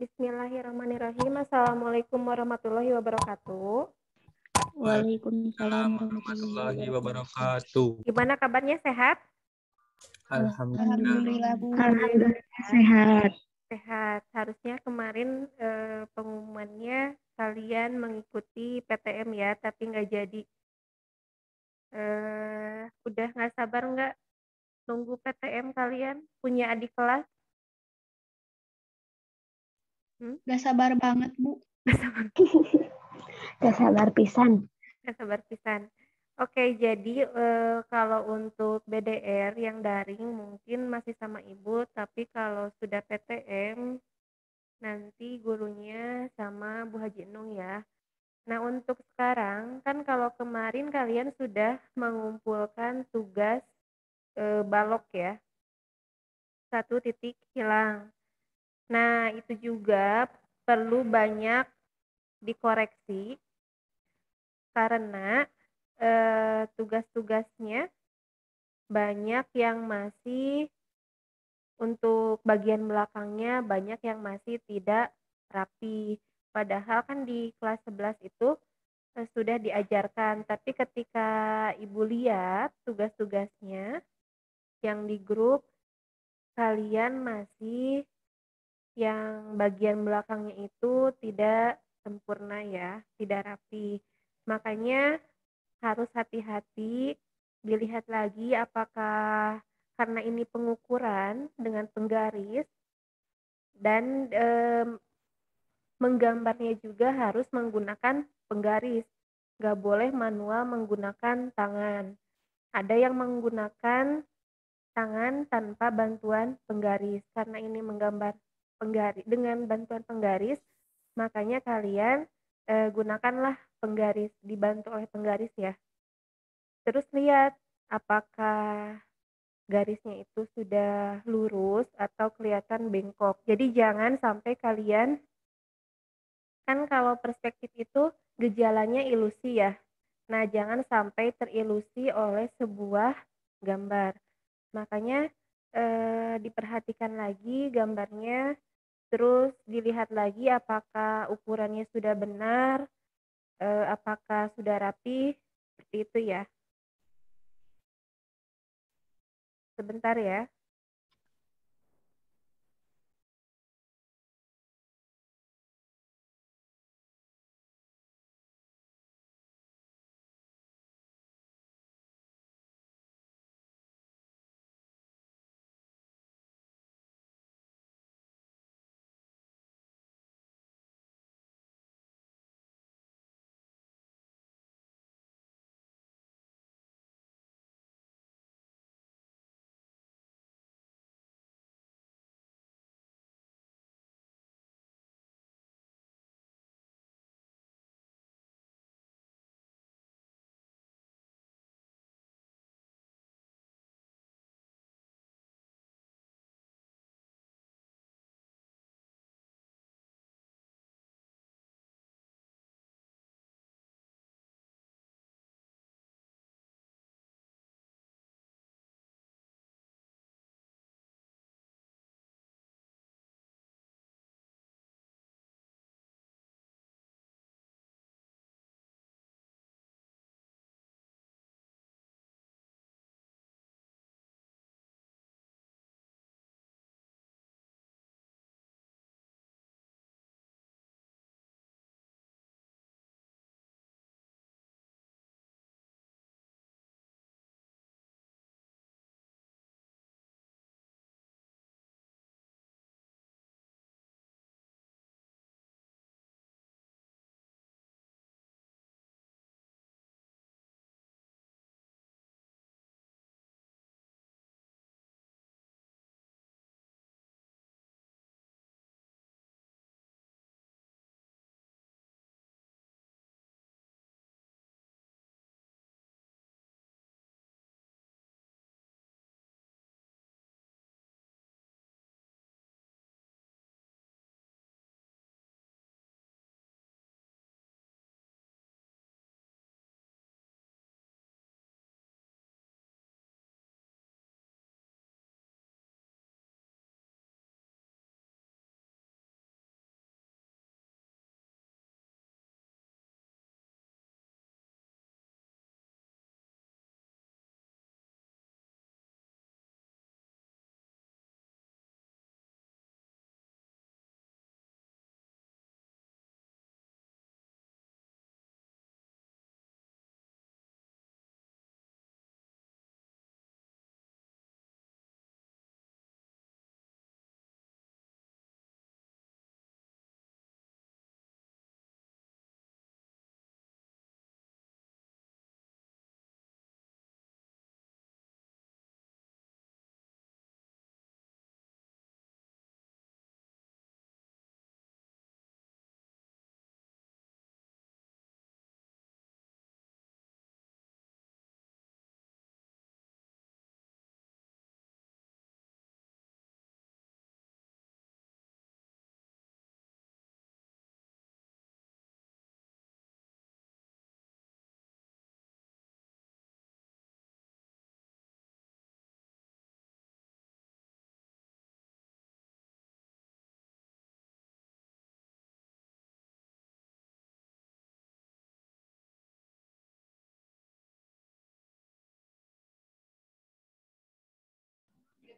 Bismillahirrahmanirrahim. Assalamualaikum warahmatullahi wabarakatuh. Waalaikumsalam Waalaikumsalam warahmatullahi warahmatullahi wabarakatuh. wabarakatuh. Gimana kabarnya, sehat? Alhamdulillah. Alhamdulillah, Bu. Alhamdulillah sehat. Sehat. Harusnya kemarin pengumumannya kalian mengikuti PTM ya, tapi nggak jadi. Udah nggak sabar nggak nunggu PTM kalian? Punya adik kelas? Gak sabar banget, Bu. Gak sabar pisan. Nggak sabar pisan. Oke, jadi kalau untuk BDR yang daring mungkin masih sama ibu, tapi kalau sudah PTM nanti gurunya sama Bu Haji Nung ya. Nah, untuk sekarang kan kalau kemarin kalian sudah mengumpulkan tugas balok ya, 1 titik hilang. Nah, itu juga perlu banyak dikoreksi karena tugas-tugasnya banyak yang masih untuk bagian belakangnya banyak yang masih tidak rapi. Padahal kan di kelas 11 itu sudah diajarkan, tapi ketika Ibu lihat tugas-tugasnya yang di grup, kalian masih yang bagian belakangnya itu tidak sempurna ya, tidak rapi. Makanya harus hati-hati, dilihat lagi apakah karena ini pengukuran dengan penggaris dan menggambarnya juga harus menggunakan penggaris. Nggak boleh manual menggunakan tangan. Ada yang menggunakan tangan tanpa bantuan penggaris. Karena ini menggambar penggaris dengan bantuan penggaris, makanya kalian gunakanlah penggaris, dibantu oleh penggaris ya. Terus lihat apakah garisnya itu sudah lurus atau kelihatan bengkok. Jadi jangan sampai kalian, kan kalau perspektif itu gejalanya ilusi ya. Nah, jangan sampai terilusi oleh sebuah gambar. Makanya diperhatikan lagi gambarnya, terus dilihat lagi apakah ukurannya sudah benar, apakah sudah rapi, seperti itu ya. Sebentar ya.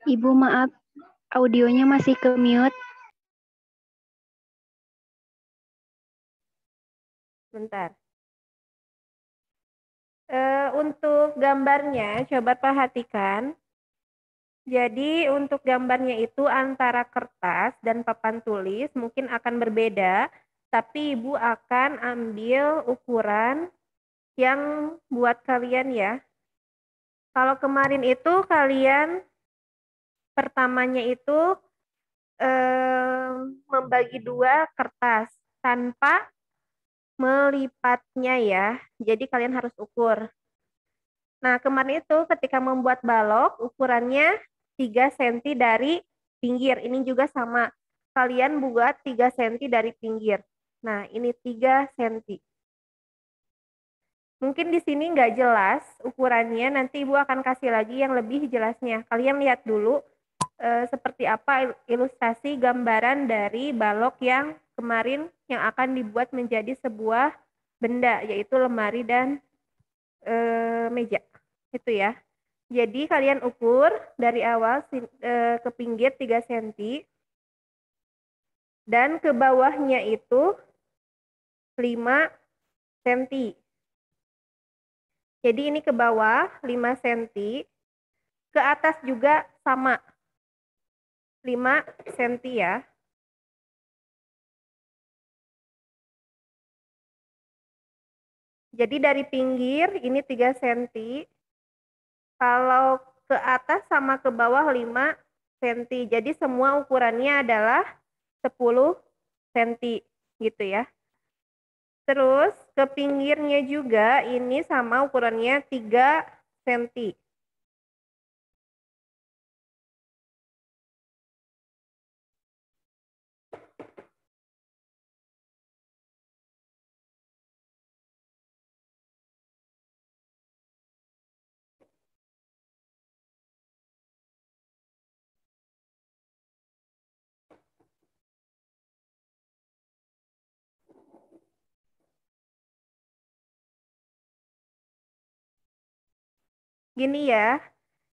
Ibu maaf, audionya masih ke mute. Bentar. Untuk gambarnya, coba perhatikan. Jadi untuk gambarnya itu antara kertas dan papan tulis mungkin akan berbeda, tapi Ibu akan ambil ukuran yang buat kalian ya. Kalau kemarin itu kalian pertamanya itu membagi dua kertas tanpa melipatnya ya. Jadi kalian harus ukur. Nah, kemarin itu ketika membuat balok, ukurannya 3 cm dari pinggir. Ini juga sama. Kalian buat 3 cm dari pinggir. Nah, ini 3 cm. Mungkin di sini nggak jelas ukurannya, nanti Ibu akan kasih lagi yang lebih jelasnya. Kalian lihat dulu seperti apa ilustrasi gambaran dari balok yang kemarin yang akan dibuat menjadi sebuah benda, yaitu lemari dan meja. Itu ya. Jadi kalian ukur dari awal ke pinggir 3 cm dan ke bawahnya itu 5 cm. Jadi ini ke bawah 5 cm, ke atas juga sama 5 cm ya. Jadi dari pinggir ini 3 cm, kalau ke atas sama ke bawah 5 cm. Jadi semua ukurannya adalah 10 cm gitu ya. Terus ke pinggirnya juga ini sama ukurannya 3 cm. Gini ya.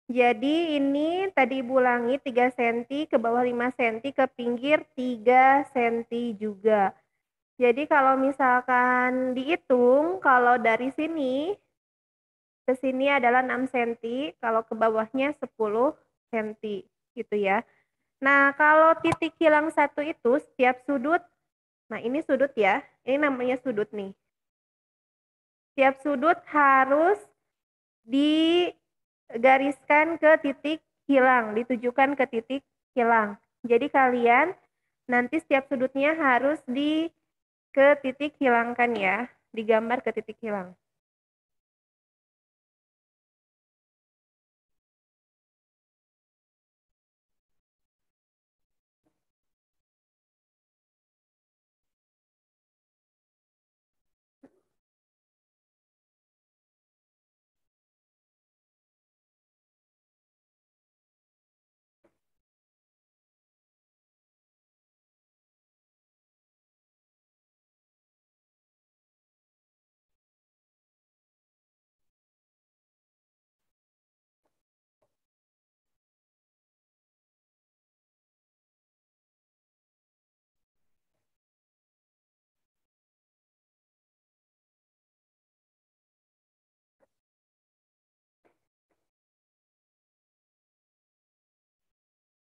Jadi ini tadi Ibu ulangi 3 cm, ke bawah 5 cm, ke pinggir 3 cm juga. Jadi kalau misalkan dihitung, kalau dari sini ke sini adalah 6 cm, kalau ke bawahnya 10 cm gitu ya. Nah, kalau titik hilang satu itu setiap sudut, nah ini sudut ya, ini namanya sudut nih. Setiap sudut harus digariskan ke titik hilang, ditujukan ke titik hilang. Jadi kalian nanti setiap sudutnya harus ke titik hilangkan ya, digambar ke titik hilang.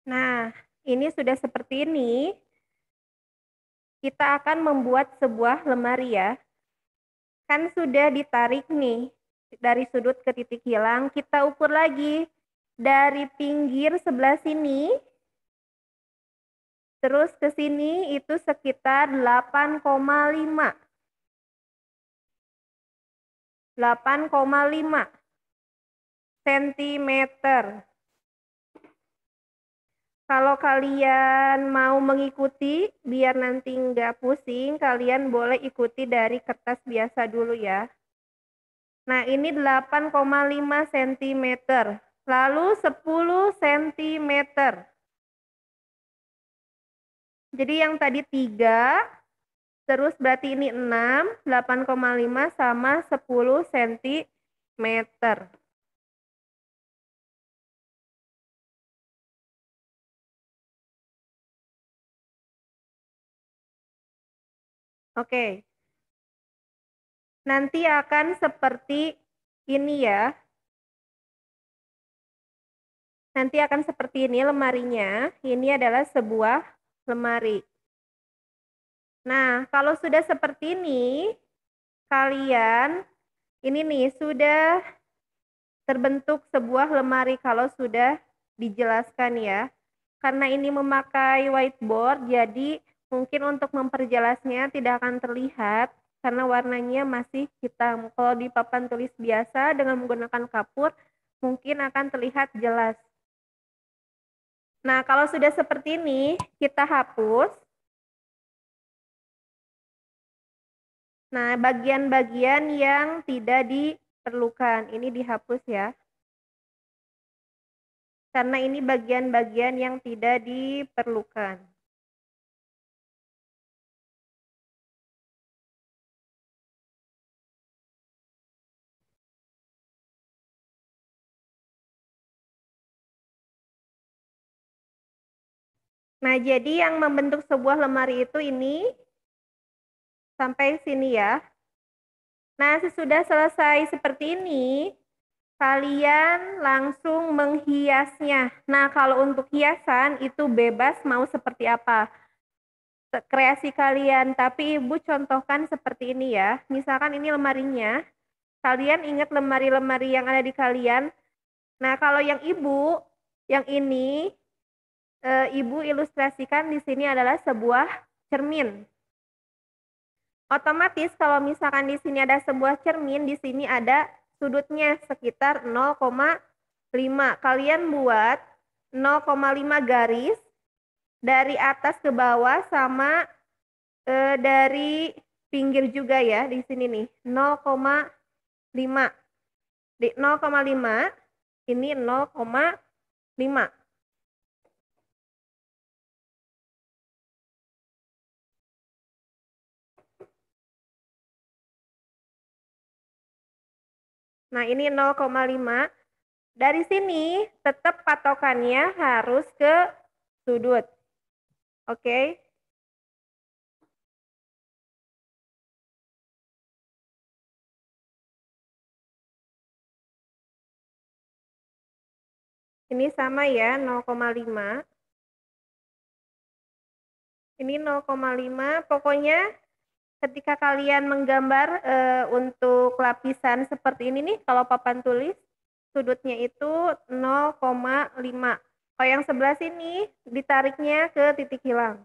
Nah, ini sudah seperti ini. Kita akan membuat sebuah lemari ya. Kan sudah ditarik nih dari sudut ke titik hilang. Kita ukur lagi dari pinggir sebelah sini. Terus ke sini itu sekitar 8,5. 8,5 cm. Kalau kalian mau mengikuti, biar nanti nggak pusing, kalian boleh ikuti dari kertas biasa dulu ya. Nah, ini 8,5 cm. Lalu 10 cm. Jadi yang tadi 3, terus berarti ini 6, 8,5 sama 10 cm. Oke. Nanti akan seperti ini ya. Nanti akan seperti ini lemarinya. Ini adalah sebuah lemari. Nah, kalau sudah seperti ini, kalian ini nih sudah terbentuk sebuah lemari kalau sudah dijelaskan ya. Karena ini memakai whiteboard, jadi mungkin untuk memperjelasnya tidak akan terlihat karena warnanya masih hitam. Kalau di papan tulis biasa dengan menggunakan kapur, mungkin akan terlihat jelas. Nah, kalau sudah seperti ini, kita hapus. Nah, bagian-bagian yang tidak diperlukan, ini dihapus ya. Karena ini bagian-bagian yang tidak diperlukan. Nah, jadi yang membentuk sebuah lemari itu ini sampai sini ya. Nah, sesudah selesai seperti ini, kalian langsung menghiasnya. Nah, kalau untuk hiasan itu bebas mau seperti apa. Kreasi kalian, tapi Ibu contohkan seperti ini ya. Misalkan ini lemarinya. Kalian ingat lemari-lemari yang ada di kalian. Nah, kalau yang Ibu, yang ini, Ibu ilustrasikan di sini adalah sebuah cermin. Otomatis kalau misalkan di sini ada sebuah cermin, di sini ada sudutnya sekitar 0,5. Kalian buat 0,5 garis dari atas ke bawah sama dari pinggir juga ya di sini nih 0,5. Di 0,5 ini 0,5. Nah, ini 0,5. Dari sini tetap patokannya harus ke sudut. Oke. Ini sama ya, 0,5. Ini 0,5. Pokoknya ketika kalian menggambar untuk lapisan seperti ini nih, kalau papan tulis, sudutnya itu 0,5. Kalau yang sebelah sini, ditariknya ke titik hilang.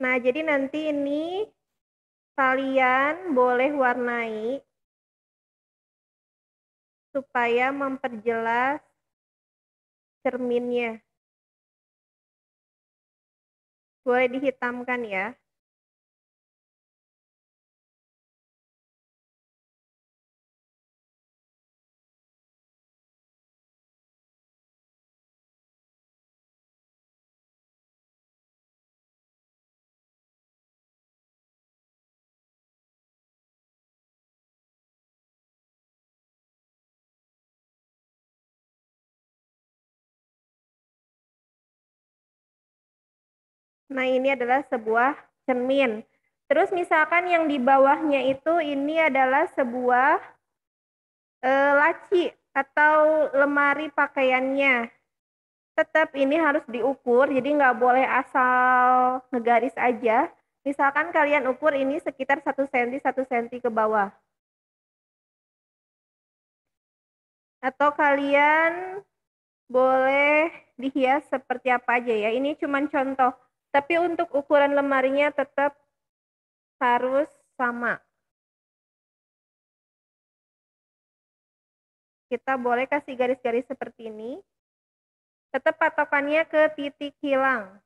Nah, jadi nanti ini kalian boleh warnai supaya memperjelas cerminnya. Boleh dihitamkan ya. Nah, ini adalah sebuah cermin. Terus misalkan yang di bawahnya itu ini adalah sebuah laci atau lemari pakaiannya. Tetap ini harus diukur, jadi nggak boleh asal ngegaris aja. Misalkan kalian ukur ini sekitar 1 cm 1 cm ke bawah. Atau kalian boleh dihias seperti apa aja ya. Ini cuma contoh. Tapi untuk ukuran lemarinya tetap harus sama. Kita boleh kasih garis-garis seperti ini. Tetap patokannya ke titik hilang.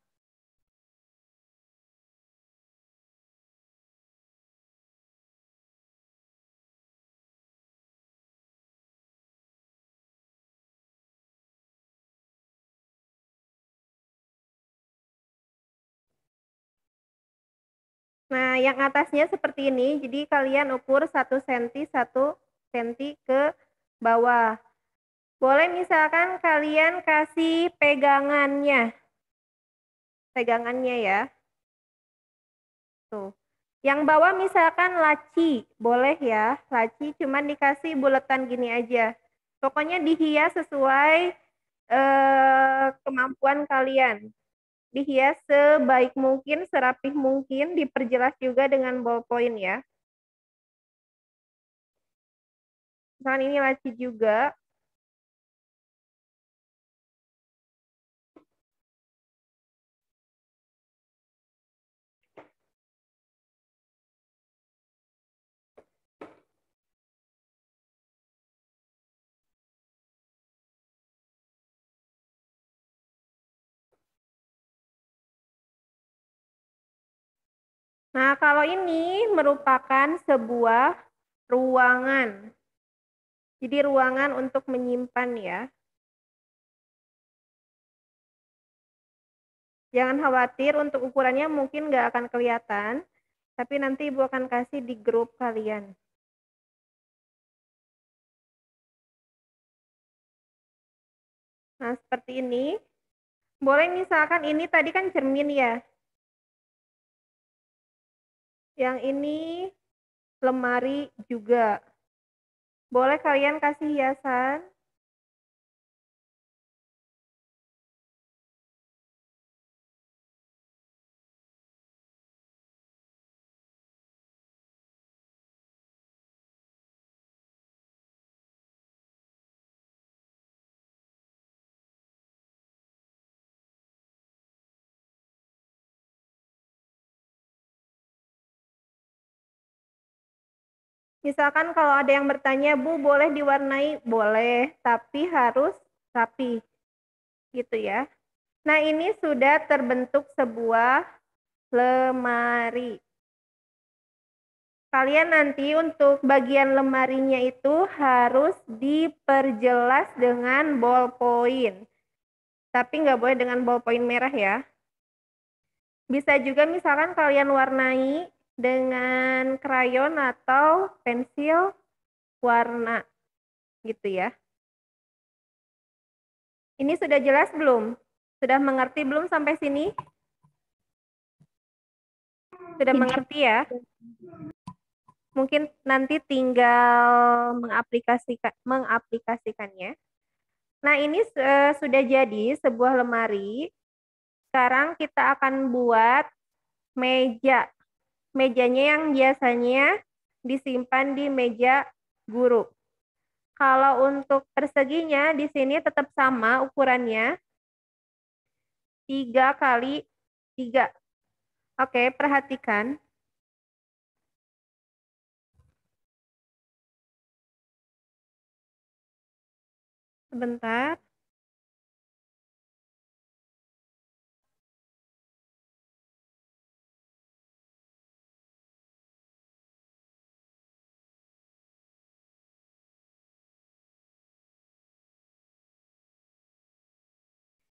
Nah, yang atasnya seperti ini. Jadi kalian ukur 1 cm 1 cm ke bawah. Boleh misalkan kalian kasih pegangannya. Pegangannya ya. Tuh. Yang bawah misalkan laci, boleh ya. Laci cuman dikasih buletan gini aja. Pokoknya dihias sesuai kemampuan kalian. Dihias sebaik mungkin, serapih mungkin, diperjelas juga dengan ballpoint ya. Misalkan ini laci juga. Nah, kalau ini merupakan sebuah ruangan. Jadi ruangan untuk menyimpan ya. Jangan khawatir untuk ukurannya mungkin nggak akan kelihatan, tapi nanti Ibu akan kasih di grup kalian. Nah, seperti ini. Boleh misalkan ini tadi kan cermin ya. Yang ini lemari juga. Boleh kalian kasih hiasan. Misalkan kalau ada yang bertanya, Bu, boleh diwarnai? Boleh, tapi harus rapi. Gitu ya. Nah, ini sudah terbentuk sebuah lemari. Kalian nanti untuk bagian lemarinya itu harus diperjelas dengan ballpoint. Tapi nggak boleh dengan ballpoint merah ya. Bisa juga misalkan kalian warnai dengan krayon atau pensil warna gitu ya. Ini sudah jelas belum? Sudah mengerti belum sampai sini? Sudah mengerti ya? Mungkin nanti tinggal mengaplikasikannya. Nah, ini sudah jadi sebuah lemari. Sekarang kita akan buat meja. Mejanya yang biasanya disimpan di meja guru. Kalau untuk perseginya di sini tetap sama ukurannya. 3 kali 3. Oke, perhatikan. Sebentar.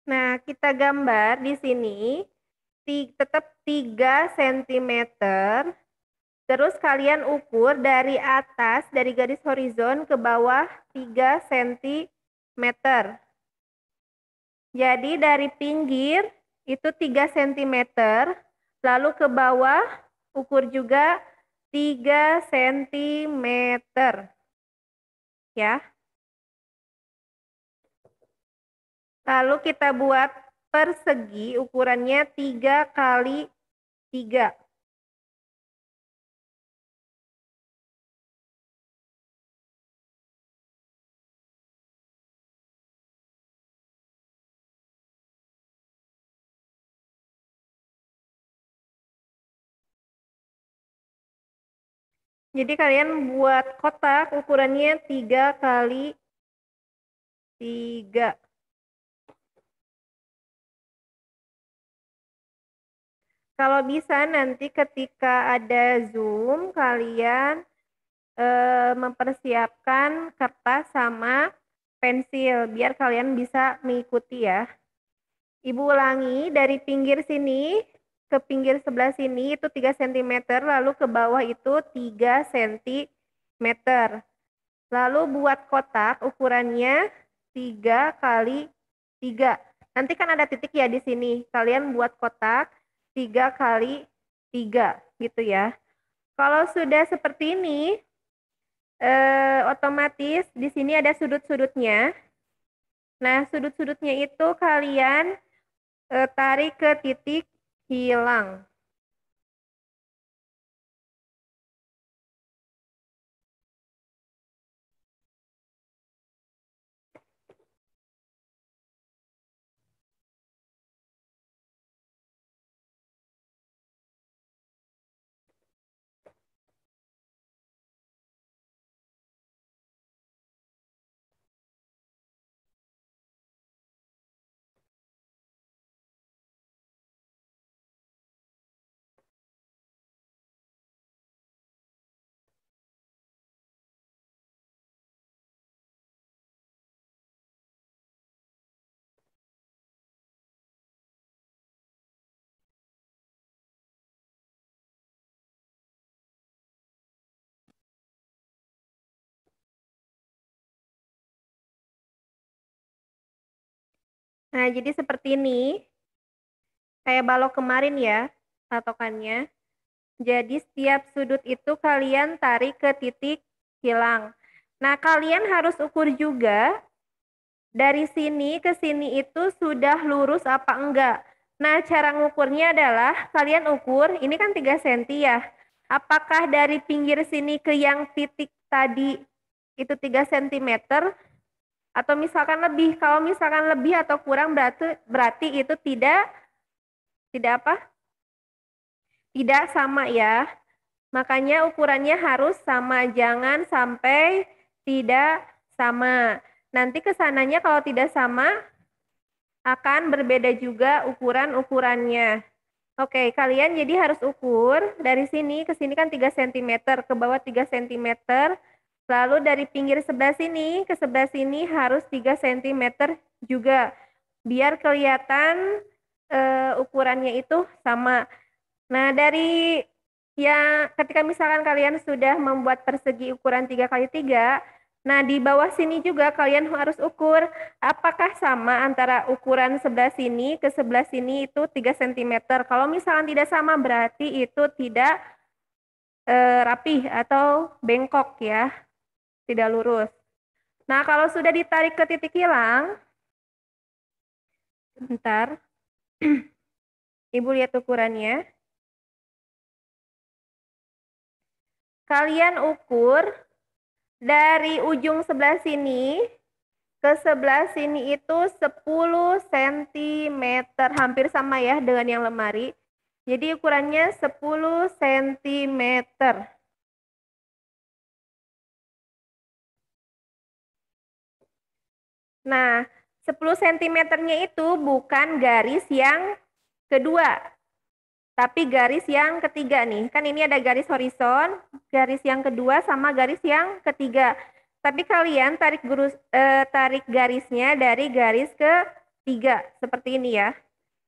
Nah, kita gambar di sini tetap 3 cm. Terus kalian ukur dari atas, dari garis horizon ke bawah 3 cm. Jadi dari pinggir itu 3 cm, lalu ke bawah ukur juga 3 cm. Ya. Lalu kita buat persegi ukurannya 3 kali 3. Jadi kalian buat kotak ukurannya 3 kali 3. Kalau bisa nanti ketika ada Zoom, kalian mempersiapkan kertas sama pensil, biar kalian bisa mengikuti ya. Ibu ulangi, dari pinggir sini ke pinggir sebelah sini itu 3 cm, lalu ke bawah itu 3 cm. Lalu buat kotak ukurannya 3 kali 3. Nanti kan ada titik ya di sini. Kalian buat kotak 3 kali 3 gitu ya. Kalau sudah seperti ini, otomatis di sini ada sudut-sudutnya. Nah, sudut-sudutnya itu kalian tarik ke titik hilang. Nah, jadi seperti ini. Kayak balok kemarin ya, patokannya. Jadi setiap sudut itu kalian tarik ke titik hilang. Nah, kalian harus ukur juga dari sini ke sini itu sudah lurus apa enggak. Nah, cara ngukurnya adalah kalian ukur, ini kan 3 cm ya. Apakah dari pinggir sini ke yang titik tadi itu 3 cm atau misalkan lebih. Kalau misalkan lebih atau kurang berarti itu tidak apa? Tidak sama ya. Makanya ukurannya harus sama, jangan sampai tidak sama. Nanti kesananya kalau tidak sama akan berbeda juga ukuran-ukurannya. Oke, kalian jadi harus ukur dari sini ke sini kan 3 cm, ke bawah 3 cm. Lalu dari pinggir sebelah sini ke sebelah sini harus 3 cm juga. Biar kelihatan ukurannya itu sama. Nah, dari yang ketika misalkan kalian sudah membuat persegi ukuran 3 kali 3, nah di bawah sini juga kalian harus ukur apakah sama antara ukuran sebelah sini ke sebelah sini itu 3 cm. Kalau misalkan tidak sama berarti itu tidak rapih atau bengkok ya, tidak lurus. Nah, kalau sudah ditarik ke titik hilang, bentar, Ibu lihat ukurannya. Kalian ukur dari ujung sebelah sini ke sebelah sini itu 10 cm. Hampir sama ya dengan yang lemari. Jadi ukurannya 10 cm. Nah, 10 cm-nya itu bukan garis yang kedua, tapi garis yang ketiga nih. Kan ini ada garis horizon, garis yang kedua sama garis yang ketiga. Tapi kalian tarik garisnya dari garis ketiga, seperti ini ya.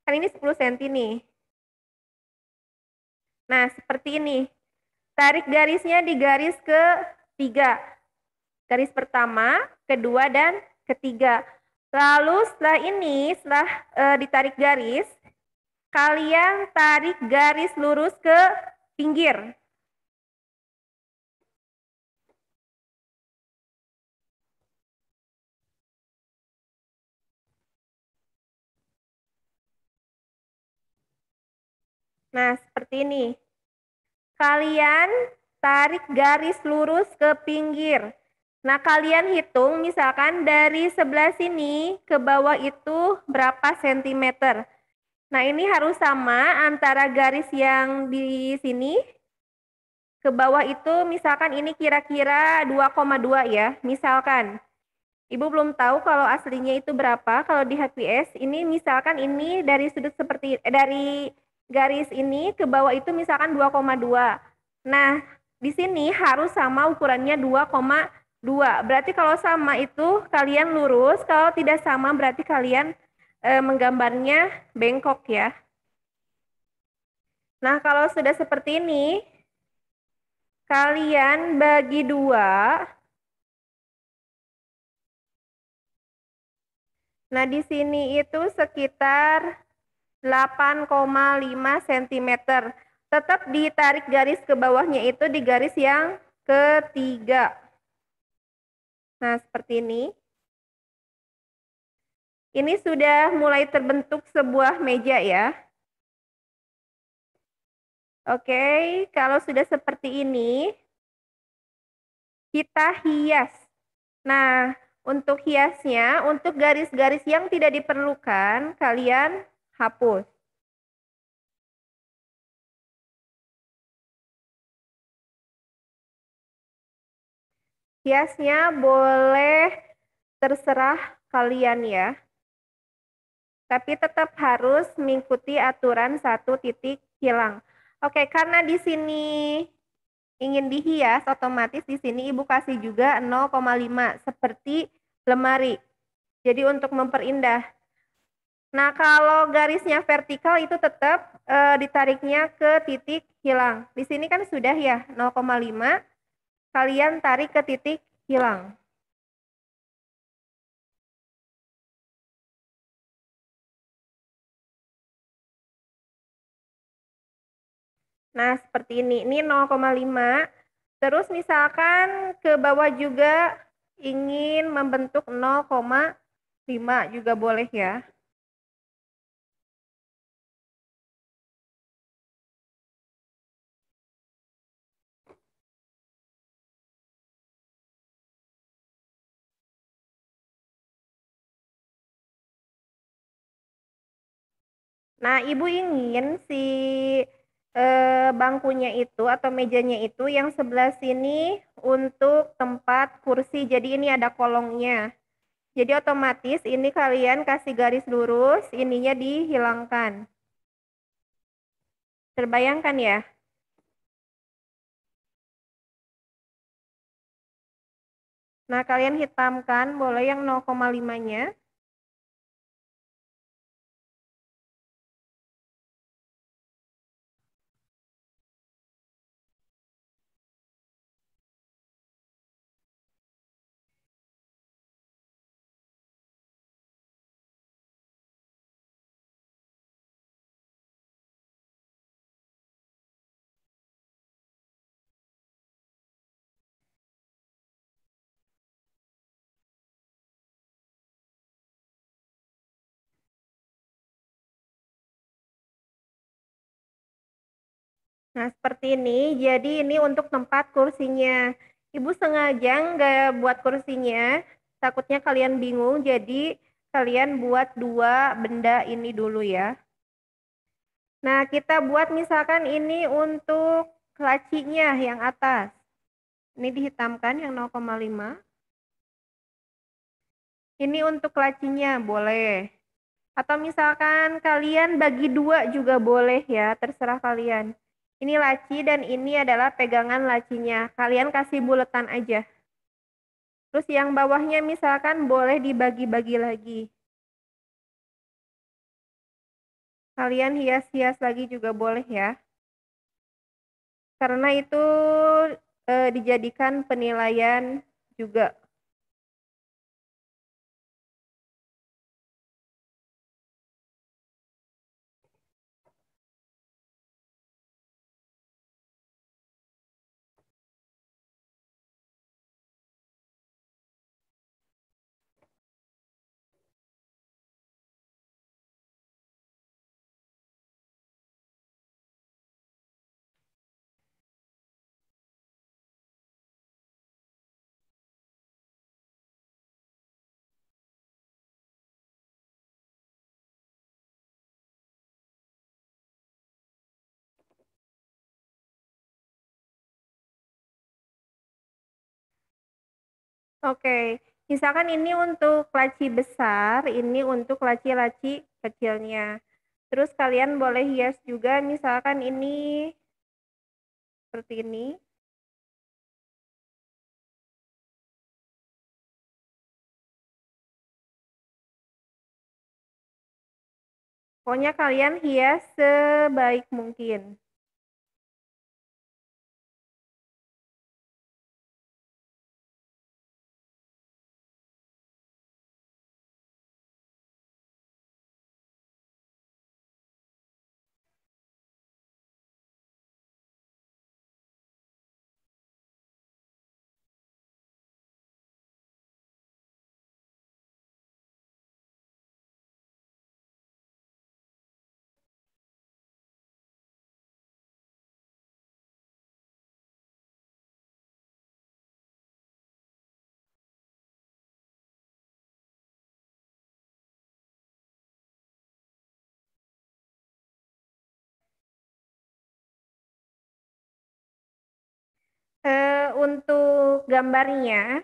Kan ini 10 cm nih. Nah, seperti ini. Tarik garisnya di garis ketiga. Garis pertama, kedua, dan ketiga. Lalu setelah ini, setelah ditarik garis, kalian tarik garis lurus ke pinggir. Nah, seperti ini. Kalian tarik garis lurus ke pinggir. Nah, kalian hitung misalkan dari sebelah sini ke bawah itu berapa sentimeter. Nah, ini harus sama antara garis yang di sini ke bawah itu misalkan ini kira-kira 2,2 ya. Misalkan. Ibu belum tahu kalau aslinya itu berapa. Kalau di HPS ini misalkan ini dari sudut seperti dari garis ini ke bawah itu misalkan 2,2. Nah, di sini harus sama ukurannya 2,2. Berarti kalau sama itu kalian lurus, kalau tidak sama berarti kalian menggambarnya bengkok ya. Nah, kalau sudah seperti ini, kalian bagi 2. Nah, di sini itu sekitar 8,5 cm. Tetap ditarik garis ke bawahnya itu di garis yang ketiga. Nah, seperti ini. Ini sudah mulai terbentuk sebuah meja ya. Oke, kalau sudah seperti ini, kita hias. Nah, untuk hiasnya, untuk garis-garis yang tidak diperlukan, kalian hapus. Hiasnya boleh terserah kalian ya. Tapi tetap harus mengikuti aturan 1 titik hilang. Oke, karena di sini ingin dihias, otomatis di sini Ibu kasih juga 0,5 seperti lemari. Jadi untuk memperindah. Nah, kalau garisnya vertikal itu tetap ditariknya ke titik hilang. Di sini kan sudah ya 0,5, kalian tarik ke titik hilang. Nah, seperti ini. Ini 0,5. Terus misalkan ke bawah juga ingin membentuk 0,5 juga boleh ya. Nah, Ibu ingin si bangkunya itu atau mejanya itu yang sebelah sini untuk tempat kursi. Jadi ini ada kolongnya. Jadi otomatis ini kalian kasih garis lurus, ininya dihilangkan. Terbayangkan ya? Nah, kalian hitamkan boleh yang 0,5-nya. Nah, seperti ini. Jadi ini untuk tempat kursinya. Ibu sengaja nggak buat kursinya, takutnya kalian bingung, jadi kalian buat 2 benda ini dulu ya. Nah, kita buat misalkan ini untuk lacinya yang atas. Ini dihitamkan yang 0,5. Ini untuk lacinya, boleh. Atau misalkan kalian bagi 2 juga boleh ya, terserah kalian. Ini laci dan ini adalah pegangan lacinya. Kalian kasih buletan aja. Terus yang bawahnya misalkan boleh dibagi-bagi lagi. Kalian hias-hias lagi juga boleh ya. Karena itu dijadikan penilaian juga. Oke, misalkan ini untuk laci besar, ini untuk laci-laci kecilnya. Terus kalian boleh hias juga, misalkan ini seperti ini. Pokoknya kalian hias sebaik mungkin. untuk gambarnya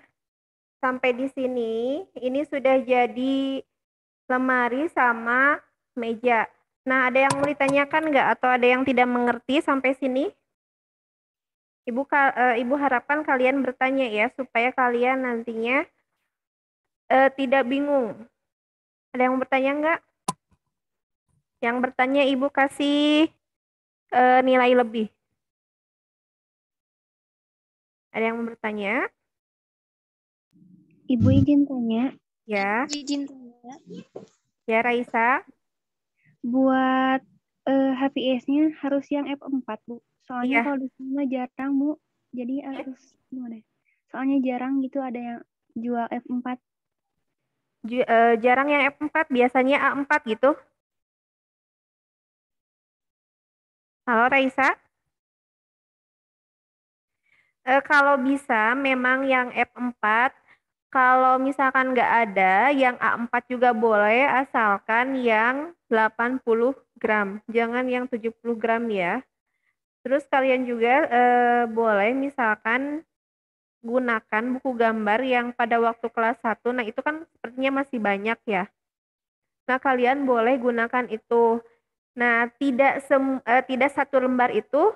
sampai di sini, ini sudah jadi lemari sama meja. Nah, ada yang mau ditanyakan nggak atau ada yang tidak mengerti sampai sini? Ibu harapkan kalian bertanya ya, supaya kalian nantinya tidak bingung. Ada yang mau bertanya nggak? Yang bertanya Ibu kasih nilai lebih. Ada yang mau bertanya? Ibu izin tanya, Ya, Izin tanya. ya Raisa. buat HPS-nya harus yang F4, Bu. Soalnya Iya. kalau di sana jarang, Bu. Jadi harus gimana? Soalnya jarang gitu ada yang jual F4. Jarang yang F4, biasanya A4 gitu. Halo Raisa. Kalau bisa memang yang F4, kalau misalkan nggak ada, yang A4 juga boleh, asalkan yang 80 gram. Jangan yang 70 gram ya. Terus kalian juga boleh misalkan gunakan buku gambar yang pada waktu kelas 1, nah itu kan sepertinya masih banyak ya. Nah, kalian boleh gunakan itu. Nah, tidak satu lembar itu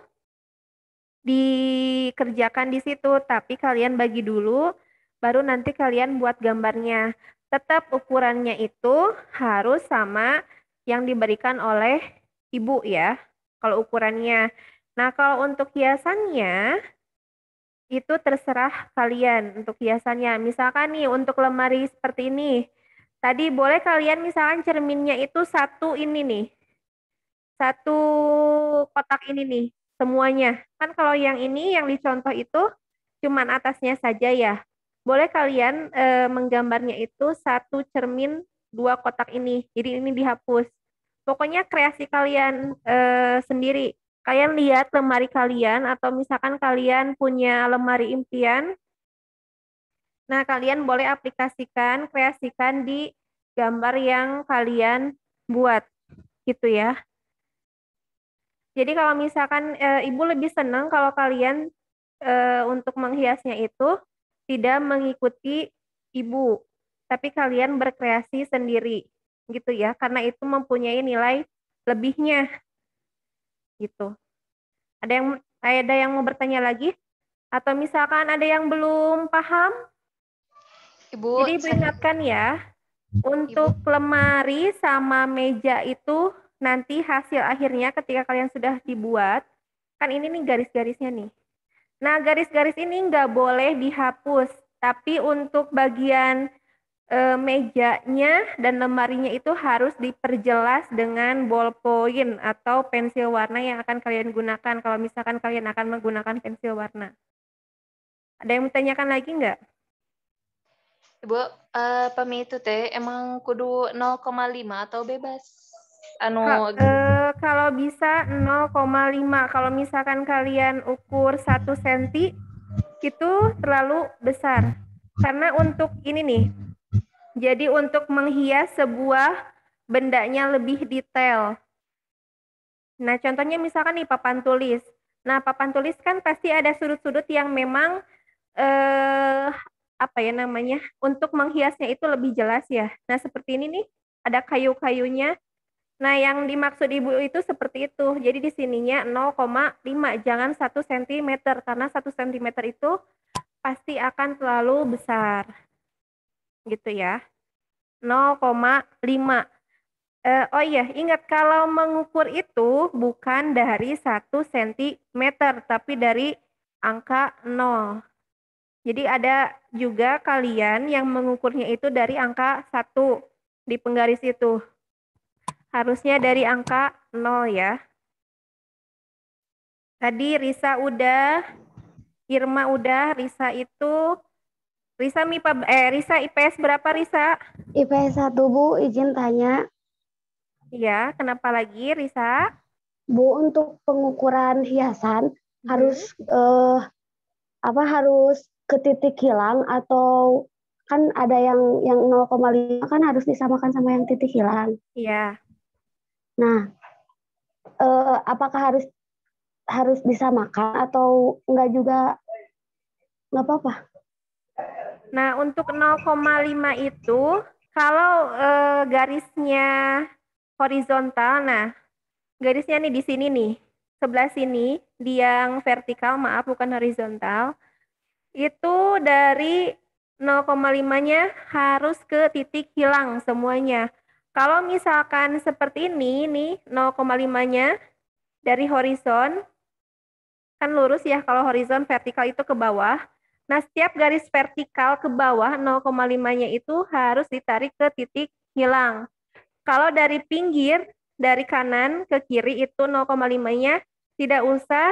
dikerjakan di situ, tapi kalian bagi dulu, baru nanti kalian buat gambarnya. Tetap ukurannya itu harus sama yang diberikan oleh ibu ya, kalau ukurannya. Nah, kalau untuk hiasannya, itu terserah kalian untuk hiasannya. Misalkan nih, untuk lemari seperti ini, tadi boleh kalian misalkan cerminnya itu satu ini nih, satu kotak ini nih, semuanya. Kan kalau yang ini, yang dicontoh itu cuman atasnya saja ya. Boleh kalian menggambarnya itu satu cermin dua kotak ini. Jadi ini dihapus. Pokoknya kreasi kalian sendiri. Kalian lihat lemari kalian atau misalkan kalian punya lemari impian. Nah, kalian boleh aplikasikan, kreasikan di gambar yang kalian buat. Gitu ya. Jadi kalau misalkan Ibu lebih senang kalau kalian untuk menghiasnya itu tidak mengikuti Ibu, tapi kalian berkreasi sendiri, gitu ya, karena itu mempunyai nilai lebihnya, gitu. Ada yang mau bertanya lagi? Atau misalkan ada yang belum paham? Ibu, Jadi Ibu ingatkan ya, untuk lemari sama meja itu nanti hasil akhirnya ketika kalian sudah dibuat, kan ini nih garis-garisnya nih. Nah, garis-garis ini nggak boleh dihapus, tapi untuk bagian mejanya dan lemarinya itu harus diperjelas dengan ballpoint atau pensil warna yang akan kalian gunakan kalau misalkan kalian akan menggunakan pensil warna. Ada yang bertanyakan lagi nggak? Ibu, pemi itu teh emang kudu 0,5 atau bebas? Kalau bisa 0,5. Kalau misalkan kalian ukur 1 cm itu terlalu besar. Karena untuk ini nih, jadi untuk menghias sebuah bendanya lebih detail. Nah, contohnya misalkan nih papan tulis. Nah, papan tulis kan pasti ada sudut-sudut yang memang apa ya namanya, untuk menghiasnya itu lebih jelas ya. Nah, seperti ini nih, ada kayu-kayunya. Nah, yang dimaksud Ibu itu seperti itu. Jadi di sininya 0,5, jangan 1 cm, karena 1 cm itu pasti akan terlalu besar. Gitu ya. 0,5. Oh iya, ingat kalau mengukur itu bukan dari 1 cm, tapi dari angka 0. Jadi ada juga kalian yang mengukurnya itu dari angka 1 di penggaris itu. Harusnya dari angka 0 ya. Tadi Risa udah, Irma udah, Risa IPS berapa Risa? IPS 1, Bu, izin tanya. Iya, kenapa lagi Risa? Bu, untuk pengukuran hiasan harus harus ke titik hilang atau kan ada yang 0,5 kan harus disamakan sama yang titik hilang. Iya. Nah, apakah harus disamakan atau enggak juga nggak apa-apa. Nah, untuk 0,5 itu kalau garisnya horizontal, nah garisnya nih di sini nih, sebelah sini, di yang vertikal, maaf bukan horizontal, itu dari 0,5-nya harus ke titik hilang semuanya. Kalau misalkan seperti ini nih, 0,5-nya dari horizon, kan lurus ya, kalau horizon vertikal itu ke bawah. Nah, setiap garis vertikal ke bawah 0,5-nya itu harus ditarik ke titik hilang. Kalau dari pinggir, dari kanan ke kiri itu 0,5-nya tidak usah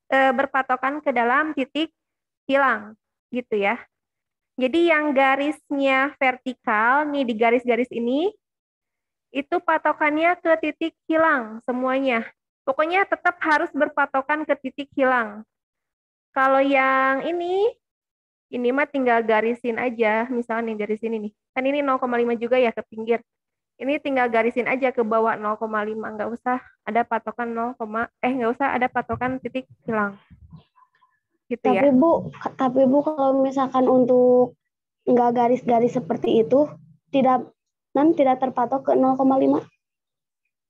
berpatokan ke dalam titik hilang, gitu ya. Jadi yang garisnya vertikal, nih di garis-garis ini, itu patokannya ke titik hilang semuanya. Pokoknya tetap harus berpatokan ke titik hilang. Kalau yang ini mah tinggal garisin aja, misalnya nih garis ini nih. Kan ini 0,5 juga ya ke pinggir. Ini tinggal garisin aja ke bawah 0,5, nggak usah ada patokan nggak usah ada patokan titik hilang. Gitu ya. Tapi Bu kalau misalkan untuk nggak garis-garis seperti itu tidak terpatok ke 0,5.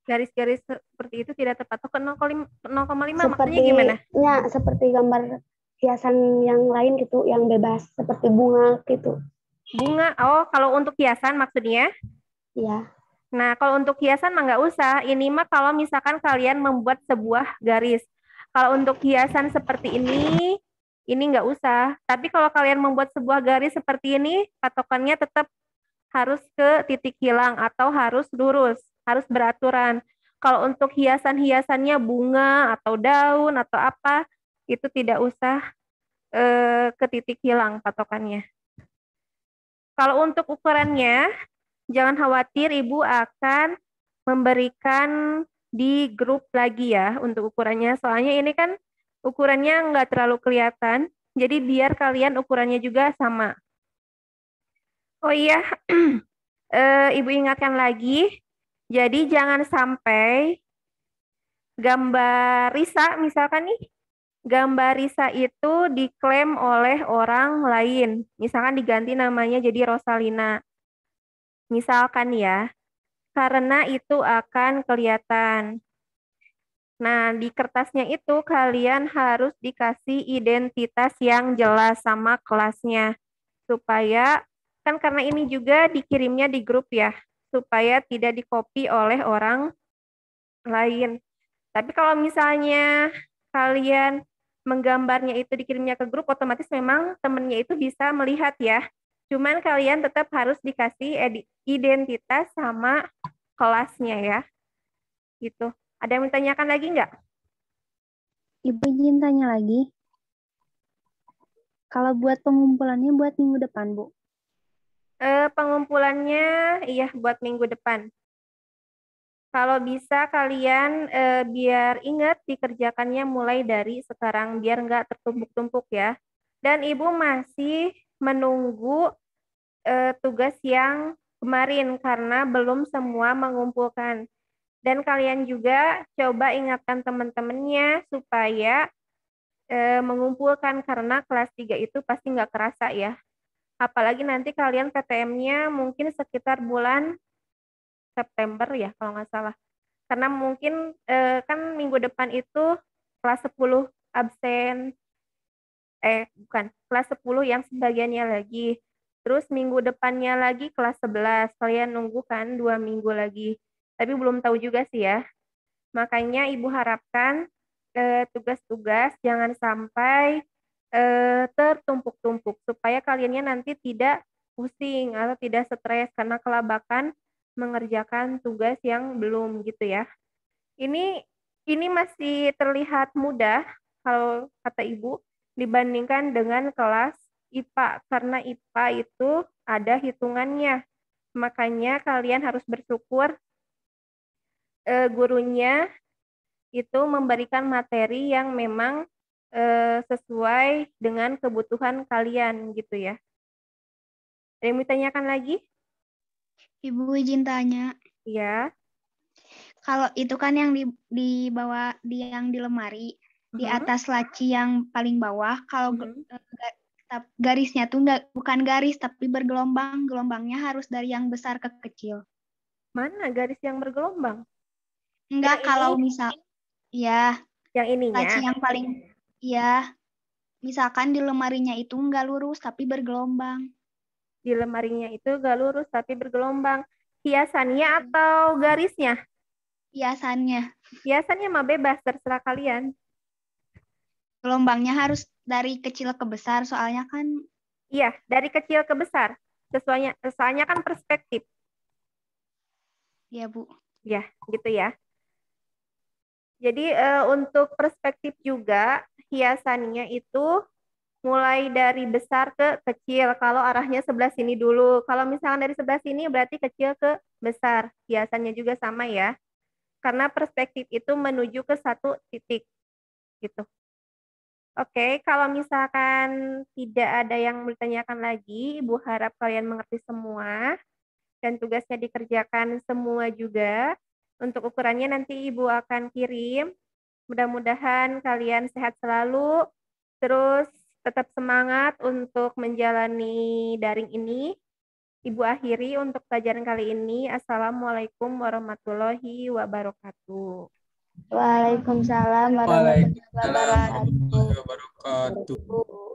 Garis-garis seperti itu tidak terpatok ke 0,5 maksudnya gimana? Ya, seperti gambar hiasan yang lain gitu, yang bebas seperti bunga gitu. Bunga, oh kalau untuk hiasan maksudnya? Iya. Nah, kalau untuk hiasan mah nggak usah. Ini mah kalau misalkan kalian membuat sebuah garis. Kalau untuk hiasan seperti ini nggak usah. Tapi kalau kalian membuat sebuah garis seperti ini, patokannya tetap harus ke titik hilang atau harus lurus, harus beraturan. Kalau untuk hiasan-hiasannya bunga atau daun atau apa, itu tidak usah ke titik hilang patokannya. Kalau untuk ukurannya, jangan khawatir, Ibu akan memberikan di grup lagi ya untuk ukurannya. Soalnya ini kan ukurannya nggak terlalu kelihatan, jadi biar kalian ukurannya juga sama. Oh iya, Ibu ingatkan lagi, jadi jangan sampai gambar Risa, misalkan nih, gambar Risa itu diklaim oleh orang lain. Misalkan diganti namanya jadi Rosalina. Misalkan ya, karena itu akan kelihatan. Nah, di kertasnya itu kalian harus dikasih identitas yang jelas sama kelasnya. Supaya, kan karena ini juga dikirimnya di grup ya, supaya tidak di-copy oleh orang lain. Tapi kalau misalnya kalian menggambarnya itu dikirimnya ke grup, otomatis memang temennya itu bisa melihat ya. Cuman kalian tetap harus dikasih identitas sama kelasnya ya. Gitu. Ada yang ditanyakan lagi nggak? Ibu izin tanya lagi. Kalau buat pengumpulannya buat minggu depan, Bu? Pengumpulannya iya buat minggu depan. Kalau bisa kalian biar ingat dikerjakannya mulai dari sekarang biar nggak tertumpuk-tumpuk ya. Dan Ibu masih menunggu tugas yang kemarin karena belum semua mengumpulkan. Dan kalian juga coba ingatkan teman-temannya supaya mengumpulkan karena kelas 3 itu pasti nggak kerasa ya. Apalagi nanti kalian PTM-nya mungkin sekitar bulan September ya kalau nggak salah. Karena mungkin kan minggu depan itu kelas 10 absen, bukan, kelas 10 yang sebagiannya lagi. Terus minggu depannya lagi kelas 11, kalian nunggu kan 2 minggu lagi. Tapi belum tahu juga sih ya. Makanya Ibu harapkan tugas-tugas jangan sampai tertumpuk-tumpuk supaya kaliannya nanti tidak pusing atau tidak stres karena kelabakan mengerjakan tugas yang belum gitu ya. Ini masih terlihat mudah kalau kata Ibu dibandingkan dengan kelas IPA karena IPA itu ada hitungannya. Makanya kalian harus bersyukur gurunya itu memberikan materi yang memang sesuai dengan kebutuhan kalian gitu ya. Ada yang ditanyakan lagi? Ibu izin tanya. Iya. Kalau itu kan yang di bawah yang di lemari, di atas laci yang paling bawah, kalau Garisnya tuh bukan garis tapi bergelombang. Gelombangnya harus dari yang besar ke kecil. Mana garis yang bergelombang? Enggak, Yang kalau ini? misal ya Yang ininya? laci yang paling ya misalkan di lemarinya itu enggak lurus tapi bergelombang. Di lemarinya itu gak lurus tapi bergelombang. Hiasannya atau garisnya? Hiasannya. Hiasannya mah bebas, terserah kalian. Gelombangnya harus dari kecil ke besar soalnya kan Iya, dari kecil ke besar. Soalnya kan perspektif. ya Bu. Ya, gitu ya. Jadi untuk perspektif juga, hiasannya itu mulai dari besar ke kecil. Kalau arahnya sebelah sini dulu. Kalau misalnya dari sebelah sini berarti kecil ke besar. Hiasannya juga sama ya. Karena perspektif itu menuju ke satu titik. Gitu. Oke, kalau misalkan tidak ada yang bertanyakan lagi, Ibu harap kalian mengerti semua. Dan tugasnya dikerjakan semua juga. Untuk ukurannya nanti Ibu akan kirim. Mudah-mudahan kalian sehat selalu. Terus tetap semangat untuk menjalani daring ini. Ibu akhiri untuk pelajaran kali ini. Assalamualaikum warahmatullahi wabarakatuh. Waalaikumsalam warahmatullahi wabarakatuh. wabarakatuh.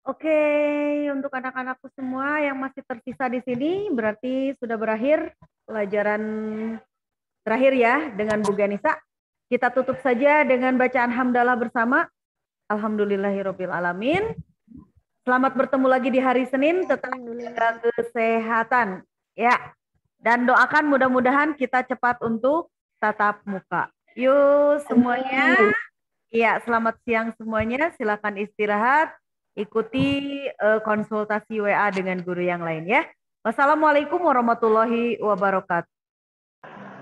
Oke, untuk anak-anakku semua yang masih tersisa di sini, berarti sudah berakhir pelajaran terakhir ya dengan Bu Ganisa. Kita tutup saja dengan bacaan hamdalah bersama. Alhamdulillahirabbil alamin. Selamat bertemu lagi di hari Senin, tetap jaga kesehatan ya. Dan doakan mudah-mudahan kita cepat untuk tatap muka. Yuk semuanya. Iya, selamat siang semuanya. Silakan istirahat. Ikuti konsultasi WA dengan guru yang lain ya. Wassalamualaikum warahmatullahi wabarakatuh.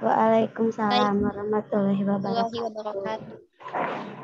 Waalaikumsalam warahmatullahi wabarakatuh. Wabarakatuh.